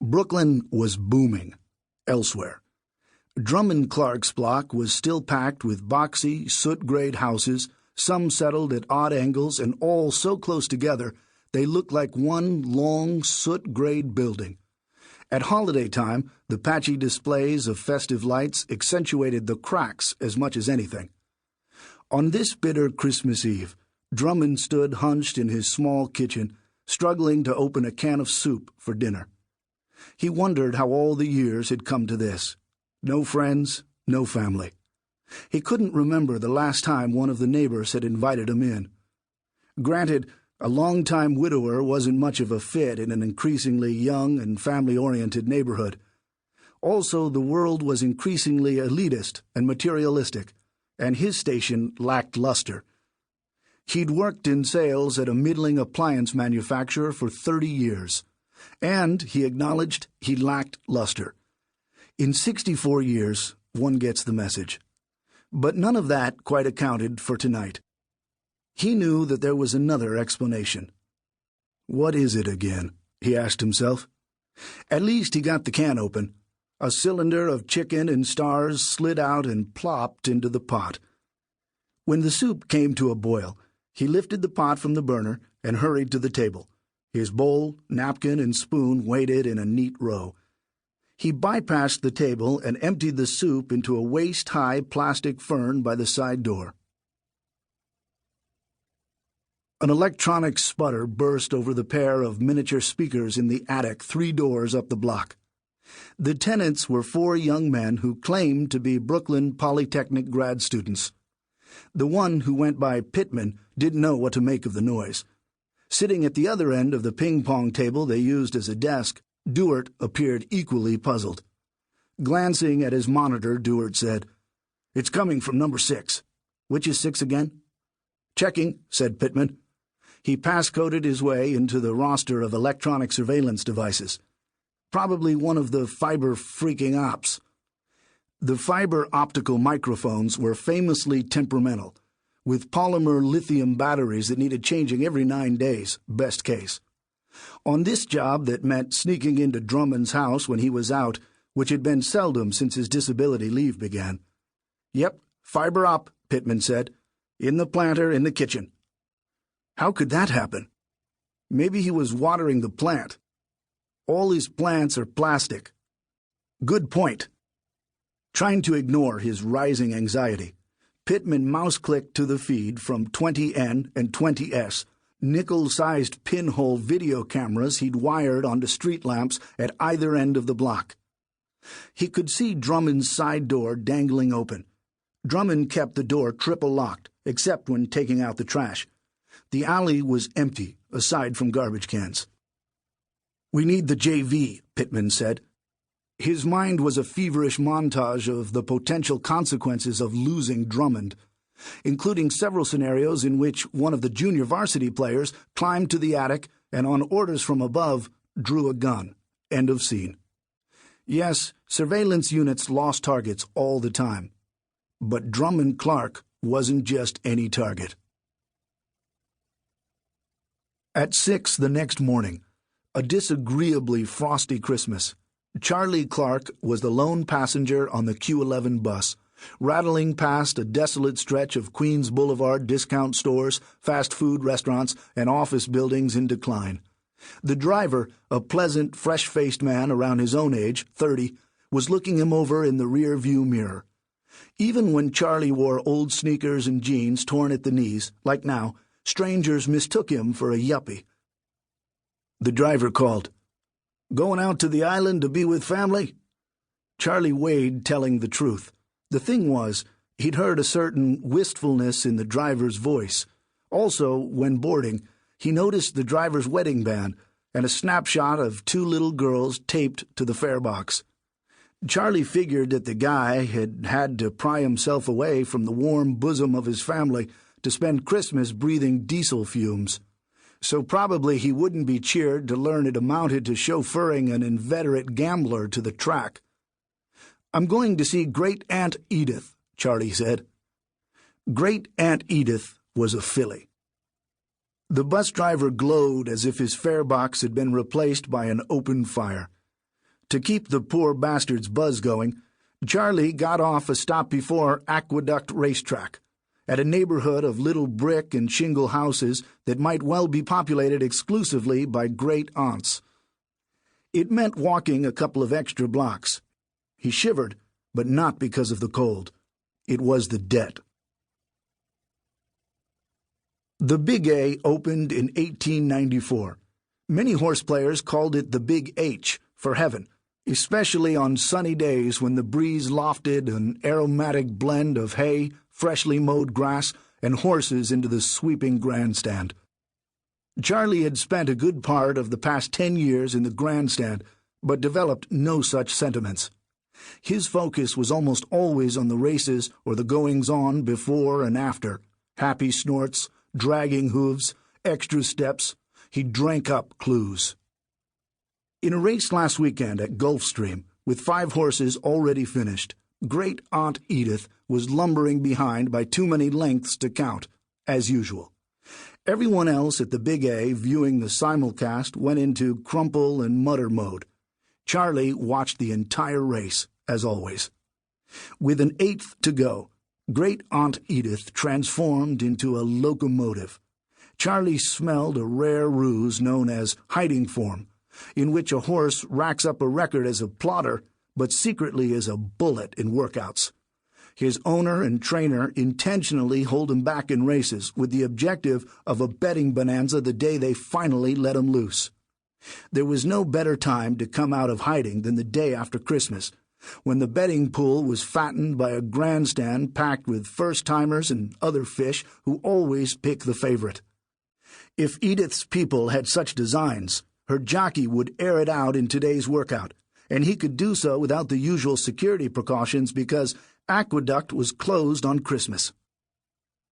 Brooklyn was booming elsewhere. Drummond Clark's block was still packed with boxy, soot-grayed houses, some settled at odd angles and all so close together they looked like one long, soot-grayed building. At holiday time, the patchy displays of festive lights accentuated the cracks as much as anything. On this bitter Christmas Eve, Drummond stood hunched in his small kitchen, struggling to open a can of soup for dinner. He wondered how all the years had come to this. No friends, no family. He couldn't remember the last time one of the neighbors had invited him in. Granted, a long-time widower wasn't much of a fit in an increasingly young and family-oriented neighborhood. Also, the world was increasingly elitist and materialistic, and his station lacked luster. He'd worked in sales at a middling appliance manufacturer for 30 years, and, he acknowledged, he lacked luster. In 64 years, one gets the message. But none of that quite accounted for tonight. He knew that there was another explanation. What is it again? He asked himself. At least he got the can open. A cylinder of chicken and stars slid out and plopped into the pot. When the soup came to a boil, he lifted the pot from the burner and hurried to the table. His bowl, napkin, and spoon waited in a neat row. He bypassed the table and emptied the soup into a waist-high plastic fern by the side door. An electronic sputter burst over the pair of miniature speakers in the attic 3 doors up the block. The tenants were 4 young men who claimed to be Brooklyn Polytechnic grad students. The one who went by Pittman didn't know what to make of the noise. Sitting at the other end of the ping-pong table they used as a desk, Dewart appeared equally puzzled. Glancing at his monitor, Dewart said, "It's coming from number 6. Which is 6 again?" "Checking," said Pittman. He passcoded his way into the roster of electronic surveillance devices. Probably one of the fiber-freaking ops. The fiber optical microphones were famously temperamental, with polymer lithium batteries that needed changing every 9 days, best case. On this job that meant sneaking into Drummond's house when he was out, which had been seldom since his disability leave began. "Yep, fiber op," Pittman said. "In the planter in the kitchen." How could that happen? Maybe he was watering the plant. All his plants are plastic. Good point. Trying to ignore his rising anxiety, Pittman mouse-clicked to the feed from 20N and 20S, nickel-sized pinhole video cameras he'd wired onto street lamps at either end of the block. He could see Drummond's side door dangling open. Drummond kept the door triple-locked, except when taking out the trash. The alley was empty, aside from garbage cans. "We need the JV," Pittman said. His mind was a feverish montage of the potential consequences of losing Drummond, including several scenarios in which one of the junior varsity players climbed to the attic and, on orders from above, drew a gun. End of scene. Yes, surveillance units lost targets all the time. But Drummond Clark wasn't just any target. At 6 the next morning, a disagreeably frosty Christmas, Charlie Clark was the lone passenger on the Q11 bus, rattling past a desolate stretch of Queens Boulevard discount stores, fast food restaurants, and office buildings in decline. The driver, a pleasant, fresh-faced man around his own age, 30, was looking him over in the rear-view mirror. Even when Charlie wore old sneakers and jeans torn at the knees, like now, strangers mistook him for a yuppie. The driver called, "Going out to the island to be with family?" Charlie weighed telling the truth. The thing was, he'd heard a certain wistfulness in the driver's voice. Also, when boarding, he noticed the driver's wedding band and a snapshot of 2 little girls taped to the fare box. Charlie figured that the guy had had to pry himself away from the warm bosom of his family to spend Christmas breathing diesel fumes. So probably he wouldn't be cheered to learn it amounted to chauffeuring an inveterate gambler to the track. "I'm going to see Great Aunt Edith," Charlie said. Great Aunt Edith was a filly. The bus driver glowed as if his fare box had been replaced by an open fire. To keep the poor bastard's buzz going, Charlie got off a stop before Aqueduct Racetrack, at a neighborhood of little brick and shingle houses that might well be populated exclusively by great-aunts. It meant walking a couple of extra blocks. He shivered, but not because of the cold. It was the debt. The Big A opened in 1894. Many horse players called it the Big H for heaven, especially on sunny days when the breeze lofted an aromatic blend of hay, freshly mowed grass, and horses into the sweeping grandstand. Charlie had spent a good part of the past 10 years in the grandstand, but developed no such sentiments. His focus was almost always on the races or the goings-on before and after. Happy snorts, dragging hooves, extra steps. He drank up clues. In a race last weekend at Gulfstream, with 5 horses already finished, Great Aunt Edith was lumbering behind by too many lengths to count, as usual. Everyone else at the Big A viewing the simulcast went into crumple and mutter mode. Charlie watched the entire race, as always. With an 1/8 to go, Great Aunt Edith transformed into a locomotive. Charlie smelled a rare ruse known as hiding form, in which a horse racks up a record as a plotter, but secretly is a bullet in workouts. His owner and trainer intentionally hold him back in races with the objective of a betting bonanza the day they finally let him loose. There was no better time to come out of hiding than the day after Christmas, when the betting pool was fattened by a grandstand packed with first-timers and other fish who always pick the favorite. If Edith's people had such designs, her jockey would air it out in today's workout, and he could do so without the usual security precautions because Aqueduct was closed on Christmas.